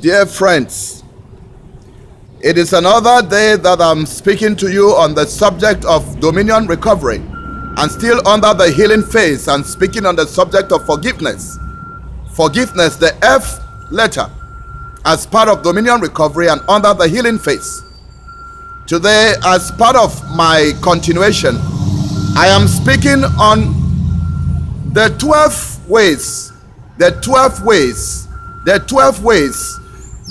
Dear friends, it is another day that I'm speaking to you on the subject of dominion recovery, and still under the healing phase, and speaking on the subject of forgiveness. Forgiveness, the F letter, as part of dominion recovery and under the healing phase. Today, as part of my continuation, I am speaking on the 12 ways, the 12 ways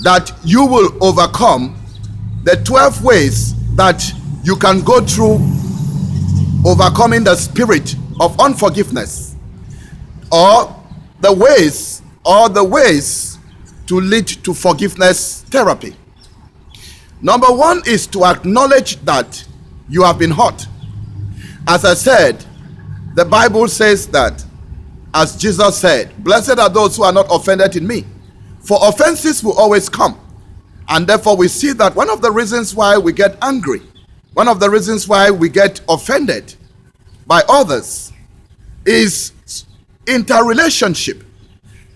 that you will overcome, the 12 ways that you can go through overcoming the spirit of unforgiveness, or the ways to lead to forgiveness therapy. Number one is to acknowledge that you have been hurt. As I said, the Bible says that, as Jesus said, blessed are those who are not offended in me, for offenses will always come. And therefore we see that one of the reasons why we get angry, one of the reasons why we get offended by others, is interrelationship.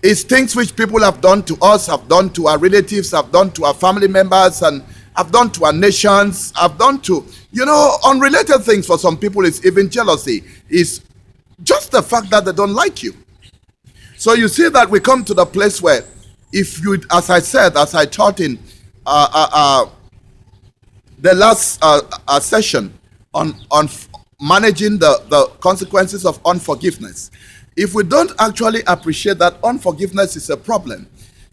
It's things which people have done to us, have done to our relatives, have done to our family members, and have done to our nations, have done to, unrelated things. For some people, it's even jealousy. It's just the fact that they don't like you. So you see that we come to the place where, if you, as I taught in the last session on managing the consequences of unforgiveness, if we don't actually appreciate that unforgiveness is a problem,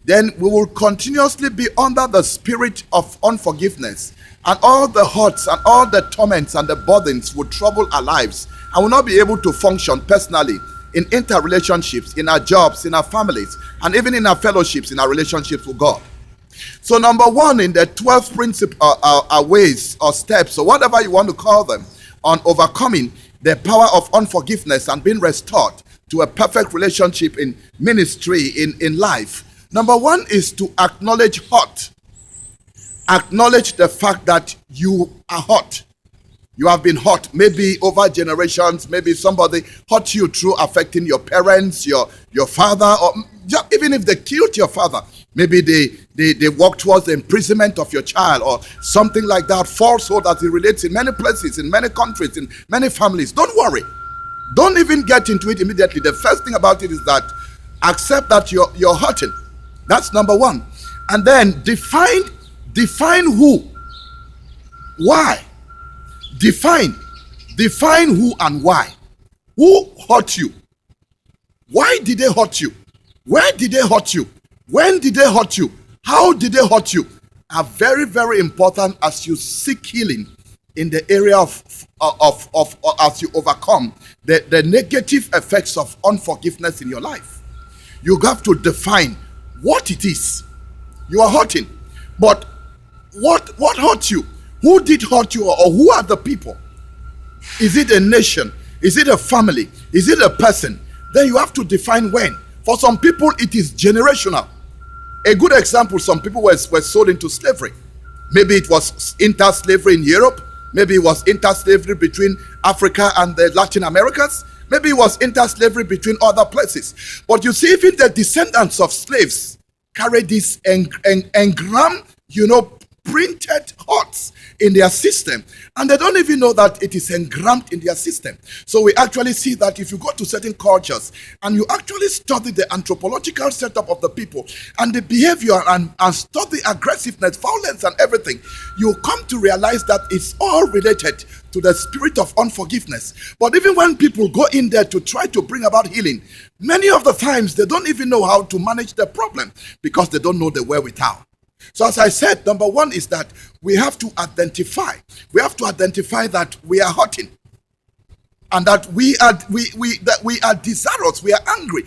then we will continuously be under the spirit of unforgiveness, and all the hurts and all the torments and the burdens will trouble our lives, and will not be able to function personally in interrelationships, in our jobs, in our families, and even in our fellowships, in our relationships with God. So number one in the 12 principles, ways or steps, or whatever you want to call them, on overcoming the power of unforgiveness and being restored to a perfect relationship in ministry, in life. Number one is to acknowledge hurt. Acknowledge the fact that you are hurt. You have been hurt, maybe over generations. Maybe somebody hurt you through affecting your parents, your father, or even if they killed your father, maybe they walked towards the imprisonment of your child or something like that. Falsehood that it relates in many places, in many countries, in many families. Don't worry. Don't even get into it immediately. The first thing about it is that accept that you're hurting. That's number one. And then define who, why. Define who and why. Who hurt you? Why did they hurt you? Where did they hurt you? When did they hurt you? How did they hurt you? Are very, very important as you seek healing in the area of as you overcome the negative effects of unforgiveness in your life. You have to define what it is you are hurting. But what hurt you? Who did hurt you, or who are the people? Is it a nation? Is it a family? Is it a person? Then you have to define when. For some people, it is generational. A good example, some people were sold into slavery. Maybe it was inter-slavery in Europe. Maybe it was inter-slavery between Africa and the Latin Americas. Maybe it was inter-slavery between other places. But you see, even the descendants of slaves carry this engram, printed hearts in their system, and they don't even know that it is engrammed in their system. So we actually see that if you go to certain cultures and you actually study the anthropological setup of the people and the behavior and study aggressiveness, violence, and everything, you come to realize that it's all related to the spirit of unforgiveness. But even when people go in there to try to bring about healing, many of the times they don't even know how to manage the problem because they don't know the wherewithal. So as I said, number one is that we have to identify. We have to identify that we are hurting, and that we are desirous. We are angry.